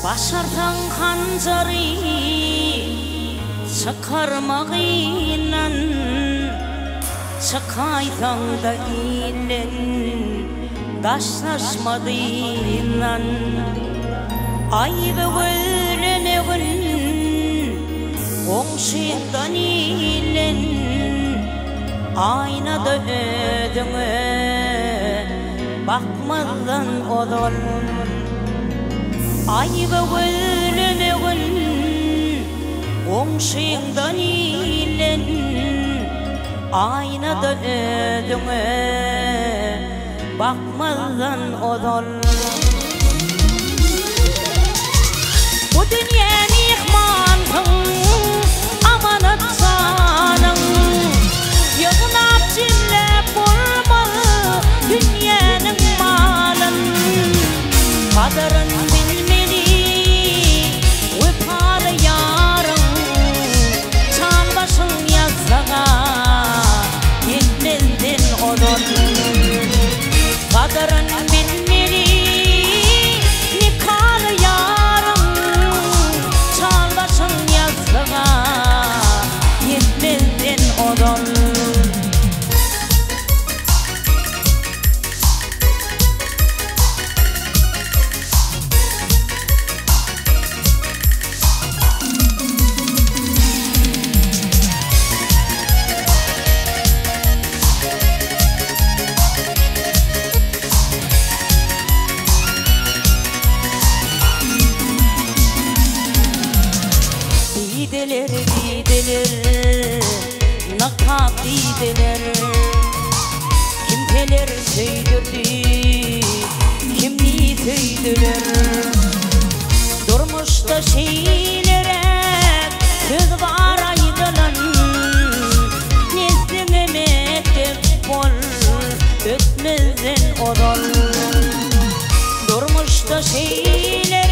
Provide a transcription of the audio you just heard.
Başartan hancarı çıkarmağıyla çıkaydan da ilen daşlaşmadığıyla ayıbı öğreneğin oңşiğinden ilen aynada ödüğü bakmadan odol ayıbı öğreneğin oңşiğinden ilen aynada ödüğü bakmadan odol bu dünyanı yıkmantın amanat sanın yığınap cimlep olmalı dünyanın malın kadarın bilmeli öpalı yarın çanbaşın yazsağa yetmezdin odun kadarın bilmeli nikalı yarın çanbaşın yazsağa yetmezdin odun Dideler, nakab dideler kimteler söydürdü, kimni söydüler durmuşta şeylere söz var aydılan nesline mektep bol ötmezden odol durmuşta şeylere